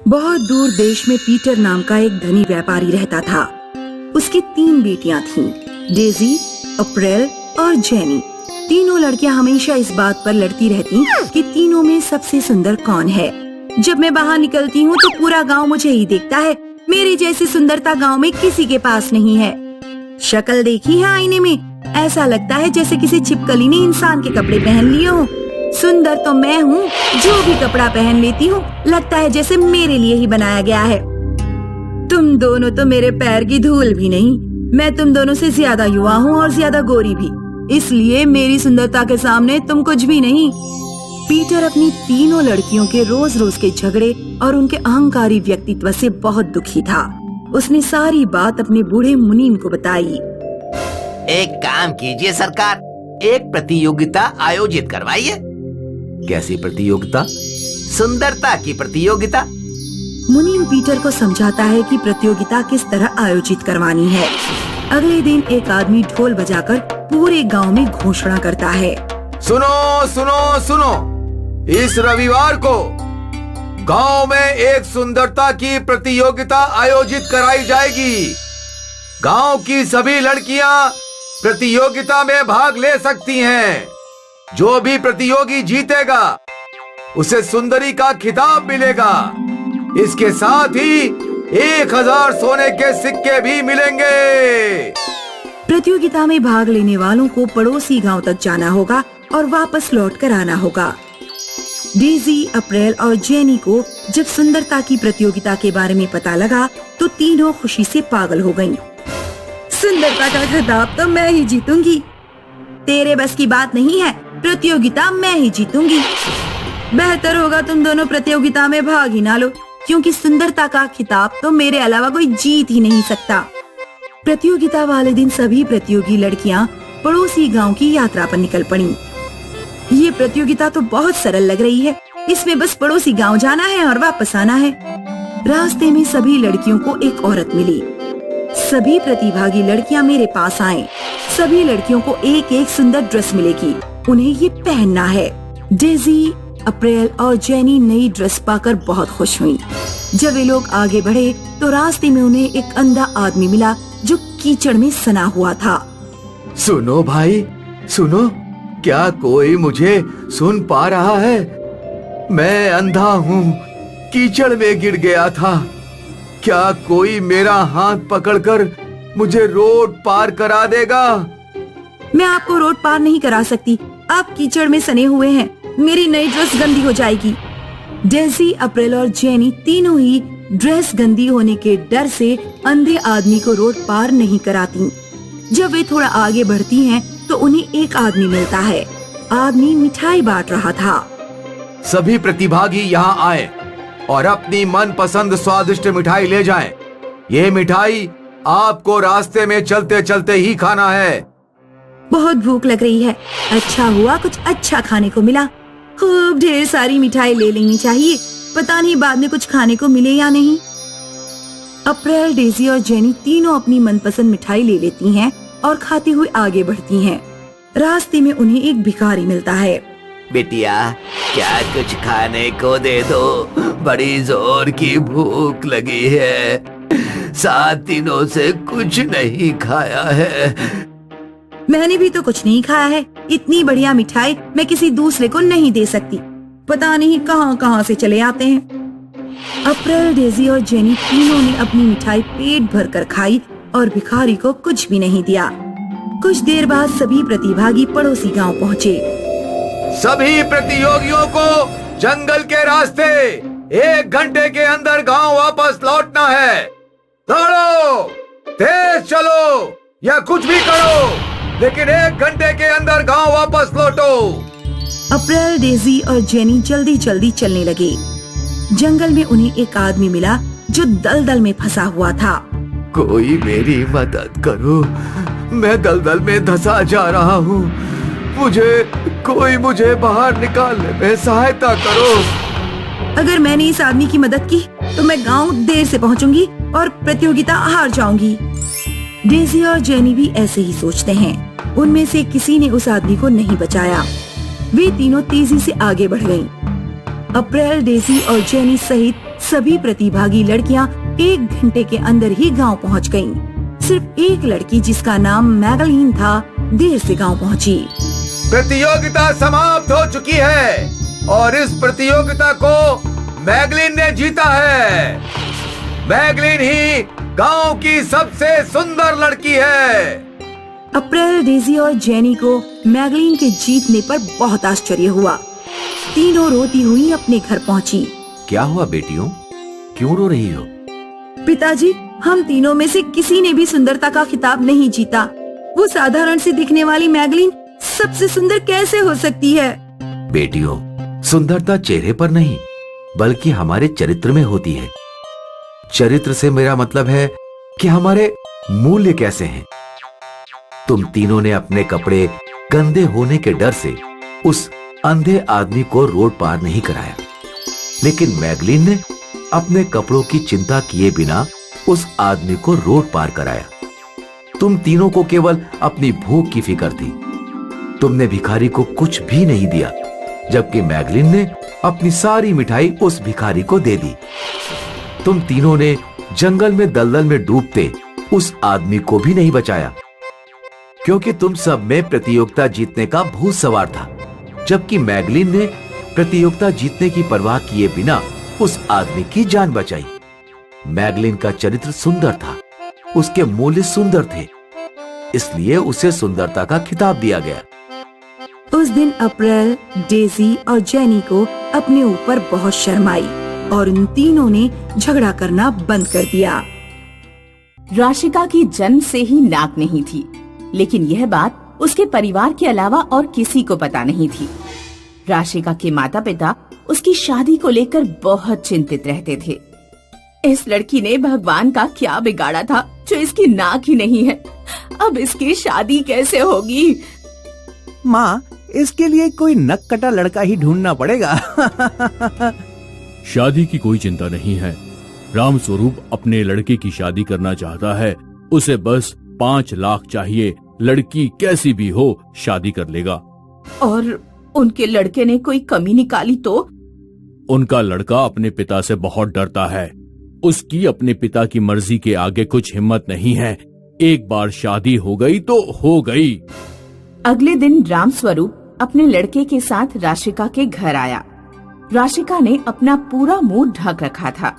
बहुत दूर देश में पीटर नाम का एक धनी व्यापारी रहता था। उसकी 3 बेटियां थीं, डेजी, अप्रैल और जेनी। तीनों लड़कियां हमेशा इस बात पर लड़ती रहती कि तीनों में सबसे सुंदर कौन है। जब मैं बाहर निकलती हूँ तो पूरा गांव मुझे ही देखता है। मेरी जैसी सुंदरता गांव में किसी के पास नहीं है। शक्ल देखी है आईने में, ऐसा लगता है जैसे किसी छिपकली ने इंसान के कपड़े पहन लिए हों। सुंदर तो मैं हूँ, जो भी कपड़ा पहन लेती हूँ लगता है जैसे मेरे लिए ही बनाया गया है। तुम दोनों तो मेरे पैर की धूल भी नहीं। मैं तुम दोनों से ज्यादा युवा हूँ और ज्यादा गोरी भी, इसलिए मेरी सुंदरता के सामने तुम कुछ भी नहीं। पीटर अपनी तीनों लड़कियों के रोज रोज के झगड़े और उनके अहंकारी व्यक्तित्व से बहुत दुखी था। उसने सारी बात अपने बूढ़े मुनीम को बताई। एक काम कीजिए सरकार, एक प्रतियोगिता आयोजित करवाइए। कैसी प्रतियोगिता? सुंदरता की प्रतियोगिता। मुनीम पीटर को समझाता है कि प्रतियोगिता किस तरह आयोजित करवानी है। अगले दिन एक आदमी ढोल बजाकर पूरे गांव में घोषणा करता है। सुनो सुनो सुनो, इस रविवार को गांव में एक सुंदरता की प्रतियोगिता आयोजित कराई जाएगी। गांव की सभी लड़कियां प्रतियोगिता में भाग ले सकती हैं। जो भी प्रतियोगी जीतेगा उसे सुंदरी का खिताब मिलेगा। इसके साथ ही 1000 सोने के सिक्के भी मिलेंगे। प्रतियोगिता में भाग लेने वालों को पड़ोसी गांव तक जाना होगा और वापस लौट कर आना होगा। डेजी, अप्रैल और जेनी को जब सुंदरता की प्रतियोगिता के बारे में पता लगा तो तीनों खुशी से पागल हो गईं। सुंदरता का खिताब तो मैं ही जीतूंगी। तेरे बस की बात नहीं है, प्रतियोगिता मैं ही जीतूंगी। बेहतर होगा तुम दोनों प्रतियोगिता में भाग ही ना लो, क्योंकि सुंदरता का खिताब तो मेरे अलावा कोई जीत ही नहीं सकता। प्रतियोगिता वाले दिन सभी प्रतियोगी लड़कियां पड़ोसी गांव की यात्रा पर निकल पड़ीं। ये प्रतियोगिता तो बहुत सरल लग रही है, इसमें बस पड़ोसी गांव जाना है और वापस आना है। रास्ते में सभी लड़कियों को एक औरत मिली। सभी प्रतिभागी लड़कियां मेरे पास आए। सभी लड़कियों को एक एक सुंदर ड्रेस मिलेगी, उन्हें ये पहनना है। डेजी, अप्रैल और जेनी नई ड्रेस पाकर बहुत खुश हुई। जब वे लोग आगे बढ़े तो रास्ते में उन्हें एक अंधा आदमी मिला जो कीचड़ में सना हुआ था। सुनो भाई, सुनो, क्या कोई मुझे सुन पा रहा है? मैं अंधा हूँ, कीचड़ में गिर गया था। क्या कोई मेरा हाथ पकड़कर मुझे रोड पार करा देगा? मैं आपको रोड पार नहीं करा सकती, आप कीचड़ में सने हुए हैं। मेरी नई ड्रेस गंदी हो जाएगी। डेजी, अप्रैल और जेनी तीनों ही ड्रेस गंदी होने के डर से अंधे आदमी को रोड पार नहीं कराती। जब वे थोड़ा आगे बढ़ती हैं तो उन्हें एक आदमी मिलता है। आदमी मिठाई बांट रहा था। सभी प्रतिभागी यहाँ आए और अपनी मनपसंद स्वादिष्ट मिठाई ले जाएं। ये मिठाई आपको रास्ते में चलते चलते ही खाना है। बहुत भूख लग रही है, अच्छा हुआ कुछ अच्छा खाने को मिला। खूब ढेर सारी मिठाई ले लेनी चाहिए, पता नहीं बाद में कुछ खाने को मिले या नहीं। अप्रैल, डेजी और जेनी तीनों अपनी मनपसंद मिठाई ले लेती हैं और खाते हुए आगे बढ़ती हैं। रास्ते में उन्हें एक भिखारी मिलता है। बिटिया, क्या कुछ खाने को दे दो, बड़ी जोर की भूख लगी है। 7 दिनों से कुछ नहीं खाया है। मैंने भी तो कुछ नहीं खाया है। इतनी बढ़िया मिठाई मैं किसी दूसरे को नहीं दे सकती। पता नहीं कहां कहां से चले आते हैं। अप्रैल, डेजी और जेनी तीनों ने अपनी मिठाई पेट भर कर खाई और भिखारी को कुछ भी नहीं दिया। कुछ देर बाद सभी प्रतिभागी पड़ोसी गांव पहुँचे। सभी प्रतियोगियों को जंगल के रास्ते 1 घंटे के अंदर गांव वापस लौटना है। दौड़ो, तेज चलो या कुछ भी करो, लेकिन 1 घंटे के अंदर गांव वापस लौटो। अप्रैल, डेजी और जेनी जल्दी जल्दी चलने लगे। जंगल में उन्हें एक आदमी मिला जो दलदल में फंसा हुआ था। कोई मेरी मदद करो, मैं दलदल में धंसा जा रहा हूँ। मुझे बाहर निकालने में सहायता करो। अगर मैंने इस आदमी की मदद की तो मैं गांव देर से पहुंचूंगी और प्रतियोगिता हार जाऊंगी। डेजी और जेनी भी ऐसे ही सोचते हैं। उनमें से किसी ने उस आदमी को नहीं बचाया। वे तीनों तेजी से आगे बढ़ गईं। अप्रैल, डेजी और जेनी सहित सभी प्रतिभागी लड़कियां 1 घंटे के अंदर ही गांव पहुंच गयीं। सिर्फ एक लड़की जिसका नाम मैगलीन था देर से गांव पहुंची। प्रतियोगिता समाप्त हो चुकी है और इस प्रतियोगिता को मैगलीन ने जीता है। मैगलीन ही गांव की सबसे सुंदर लड़की है। अप्रैल, डेजी और जेनी को मैगलीन के जीतने पर बहुत आश्चर्य हुआ। तीनों रोती हुई अपने घर पहुंची। क्या हुआ बेटियों, क्यों रो रही हो? पिताजी, हम तीनों में से किसी ने भी सुंदरता का खिताब नहीं जीता। वो साधारण सी दिखने वाली मैगलीन सबसे सुंदर कैसे हो सकती है? बेटियों, सुंदरता चेहरे पर नहीं बल्कि हमारे चरित्र में होती है। चरित्र से मेरा मतलब है कि हमारे मूल्य कैसे हैं। तुम तीनों ने अपने कपड़े गंदे होने के डर से उस अंधे आदमी को रोड पार नहीं कराया, लेकिन मैगलीन ने अपने कपड़ों की चिंता किए बिना उस आदमी को रोड पार कराया। तुम तीनों को केवल अपनी भूख की फिक्र थी। तुमने भिखारी को कुछ भी नहीं दिया, जबकि मैगलीन ने अपनी सारी मिठाई उस भिखारी को दे दी। तुम तीनों ने जंगल में दलदल में डूबते उस आदमी को भी नहीं बचाया, क्योंकि तुम सब में प्रतियोगिता जीतने का भूत सवार था, जबकि मैगलीन ने प्रतियोगिता जीतने की परवाह किए बिना उस आदमी की जान बचाई। मैगलीन का चरित्र सुंदर था, उसके मूल्य सुंदर थे, इसलिए उसे सुंदरता का खिताब दिया गया। उस दिन अप्रैल, डेजी और जेनी को अपने ऊपर बहुत शर्म आई और उन तीनों ने झगड़ा करना बंद कर दिया। राशिका की जन्म से ही नाक नहीं थी, लेकिन यह बात उसके परिवार के अलावा और किसी को पता नहीं थी। राशिका के माता पिता उसकी शादी को लेकर बहुत चिंतित रहते थे। इस लड़की ने भगवान का क्या बिगाड़ा था जो इसकी नाक ही नहीं है? अब इसकी शादी कैसे होगी? माँ, इसके लिए कोई नक कटा लड़का ही ढूंढना पड़ेगा। शादी की कोई चिंता नहीं है। राम स्वरूप अपने लड़के की शादी करना चाहता है। उसे बस 5 लाख चाहिए। लड़की कैसी भी हो शादी कर लेगा। और उनके लड़के ने कोई कमी निकाली तो? उनका लड़का अपने पिता से बहुत डरता है। उसकी अपने पिता की मर्जी के आगे कुछ हिम्मत नहीं है। एक बार शादी हो गई तो हो गई। अगले दिन राम स्वरूप अपने लड़के के साथ राशिका के घर आया। राशिका ने अपना पूरा मुंह ढक रखा था।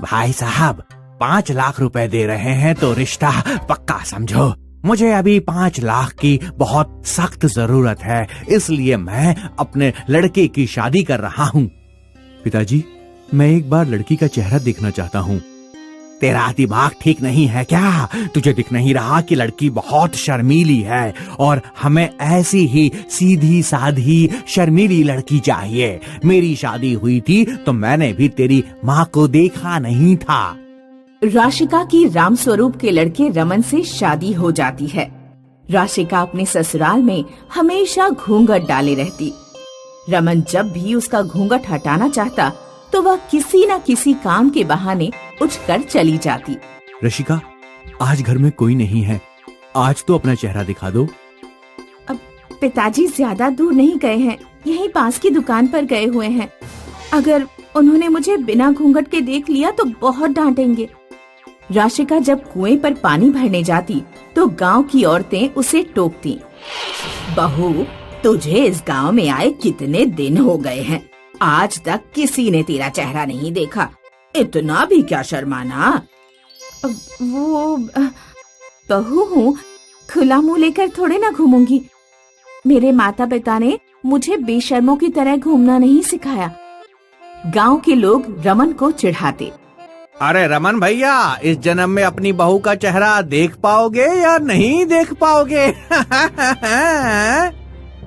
भाई साहब, 5 लाख रुपए दे रहे हैं तो रिश्ता पक्का समझो। मुझे अभी 5 लाख की बहुत सख्त जरूरत है, इसलिए मैं अपने लड़के की शादी कर रहा हूँ। पिताजी, मैं एक बार लड़की का चेहरा देखना चाहता हूँ। तेरा दिमाग ठीक नहीं है क्या? तुझे दिख नहीं रहा कि लड़की बहुत शर्मीली है और हमें ऐसी ही सीधी साधी शर्मीली लड़की चाहिए। मेरी शादी हुई थी तो मैंने भी तेरी माँ को देखा नहीं था। राशिका की राम स्वरूप के लड़के रमन से शादी हो जाती है। राशिका अपने ससुराल में हमेशा घूंघट डाले रहती। रमन जब भी उसका घूंघट हटाना चाहता तो वह किसी न किसी काम के बहाने उठकर चली जाती। रशिका, आज घर में कोई नहीं है। आज तो अपना चेहरा दिखा दो। अब पिताजी ज्यादा दूर नहीं गए हैं, यहीं पास की दुकान पर गए हुए हैं। अगर उन्होंने मुझे बिना घूंघट के देख लिया तो बहुत डांटेंगे। राशिका जब कुएं पर पानी भरने जाती तो गांव की औरतें उसे टोकती। बहू, तुझे इस गांव में आए कितने दिन हो गए हैं, आज तक किसी ने तेरा चेहरा नहीं देखा। इतना भी क्या शर्माना? वो बहू हूँ, खुला मुंह लेकर थोड़े ना घूमूंगी। मेरे माता पिता ने मुझे बेशर्मों की तरह घूमना नहीं सिखाया। गांव के लोग रमन को चिढ़ाते। अरे रमन भैया, इस जन्म में अपनी बहू का चेहरा देख पाओगे या नहीं देख पाओगे?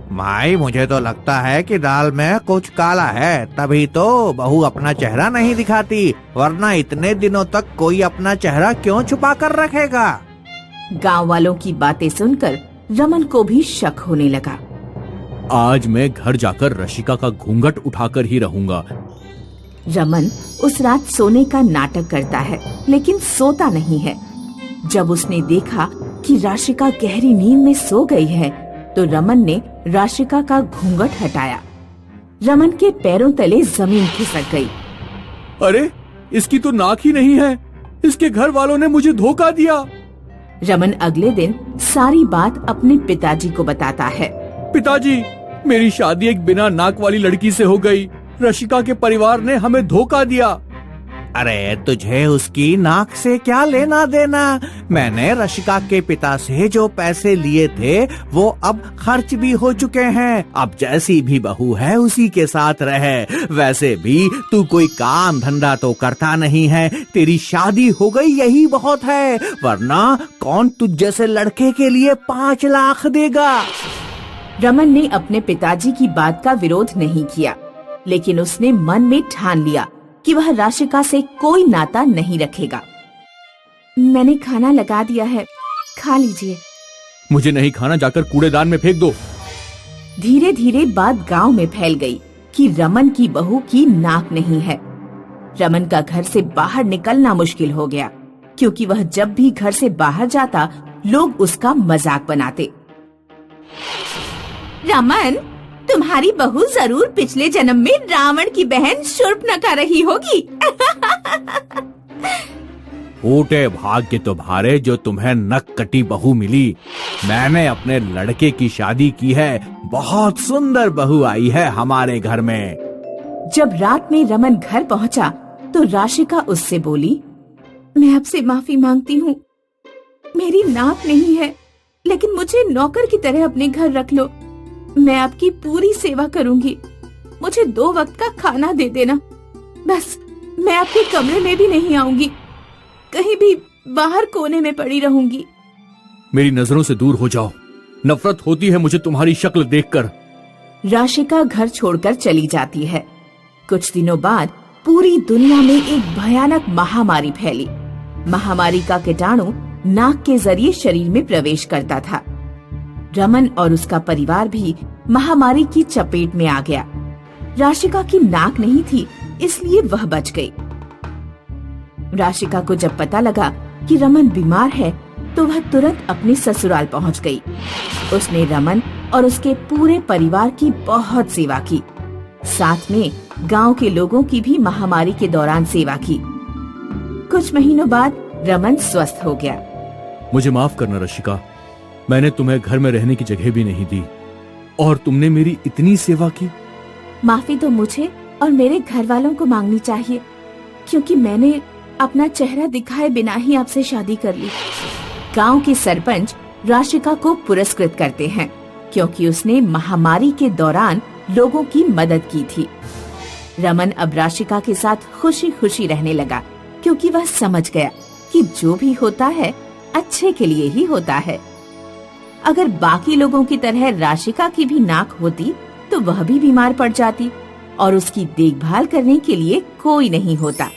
भाई, मुझे तो लगता है कि दाल में कुछ काला है, तभी तो बहू अपना चेहरा नहीं दिखाती, वरना इतने दिनों तक कोई अपना चेहरा क्यों छुपा कर रखेगा? गांव वालों की बातें सुनकर रमन को भी शक होने लगा। आज मैं घर जाकर रशिका का घूंघट उठाकर ही रहूंगा। रमन उस रात सोने का नाटक करता है, लेकिन सोता नहीं है। जब उसने देखा कि राशिका गहरी नींद में सो गई है, तो रमन ने राशिका का घूंघट हटाया। रमन के पैरों तले जमीन खिसक गई। अरे, इसकी तो नाक ही नहीं है। इसके घर वालों ने मुझे धोखा दिया। रमन अगले दिन सारी बात अपने पिताजी को बताता है। पिताजी, मेरी शादी एक बिना नाक वाली लड़की से हो गई। रशिका के परिवार ने हमें धोखा दिया। अरे, तुझे उसकी नाक से क्या लेना देना? मैंने रशिका के पिता से जो पैसे लिए थे वो अब खर्च भी हो चुके हैं। अब जैसी भी बहू है उसी के साथ रहे। वैसे भी तू कोई काम धंधा तो करता नहीं है, तेरी शादी हो गई यही बहुत है, वरना कौन तुझ जैसे लड़के के लिए 5 लाख देगा? रमन ने अपने पिताजी की बात का विरोध नहीं किया, लेकिन उसने मन में ठान लिया कि वह राशिका से कोई नाता नहीं रखेगा। मैंने खाना लगा दिया है, खा लीजिए। मुझे नहीं खाना, जाकर कूड़ेदान में फेंक दो। धीरे धीरे बात गांव में फैल गई कि रमन की बहू की नाक नहीं है। रमन का घर से बाहर निकलना मुश्किल हो गया, क्योंकि वह जब भी घर से बाहर जाता लोग उसका मजाक बनाते। रमन, तुम्हारी बहू जरूर पिछले जन्म में रावण की बहन शूर्पणखा रही होगी। फूटे भाग्य तुम्हारे जो तुम्हें नक कटी बहू मिली। मैंने अपने लड़के की शादी की है, बहुत सुंदर बहू आई है हमारे घर में। जब रात में रमन घर पहुंचा तो राशिका उससे बोली, मैं आपसे माफी मांगती हूँ। मेरी नाक नहीं है, लेकिन मुझे नौकर की तरह अपने घर रख लो। मैं आपकी पूरी सेवा करूंगी। मुझे 2 वक्त का खाना दे देना। बस मैं आपके कमरे में भी नहीं आऊंगी, कहीं भी बाहर कोने में पड़ी रहूंगी। मेरी नजरों से दूर हो जाओ, नफरत होती है मुझे तुम्हारी शक्ल देखकर। राशिका घर छोड़कर चली जाती है। कुछ दिनों बाद पूरी दुनिया में एक भयानक महामारी फैली। महामारी का कीटाणु नाक के जरिए शरीर में प्रवेश करता था। रमन और उसका परिवार भी महामारी की चपेट में आ गया। राशिका की नाक नहीं थी, इसलिए वह बच गई। राशिका को जब पता लगा कि रमन बीमार है, तो वह तुरंत अपने ससुराल पहुंच गई। उसने रमन और उसके पूरे परिवार की बहुत सेवा की। साथ में गांव के लोगों की भी महामारी के दौरान सेवा की। कुछ महीनों बाद रमन स्वस्थ हो गया। मुझे माफ करना रशिका, मैंने तुम्हें घर में रहने की जगह भी नहीं दी और तुमने मेरी इतनी सेवा की। माफी तो मुझे और मेरे घर वालों को मांगनी चाहिए, क्योंकि मैंने अपना चेहरा दिखाए बिना ही आपसे शादी कर ली। गांव के सरपंच राशिका को पुरस्कृत करते हैं, क्योंकि उसने महामारी के दौरान लोगों की मदद की थी। रमन अब राशिका के साथ खुशी खुशी रहने लगा, क्योंकि वह समझ गया कि जो भी होता है अच्छे के लिए ही होता है। अगर बाकी लोगों की तरह राशिका की भी नाक होती तो वह भी बीमार पड़ जाती और उसकी देखभाल करने के लिए कोई नहीं होता।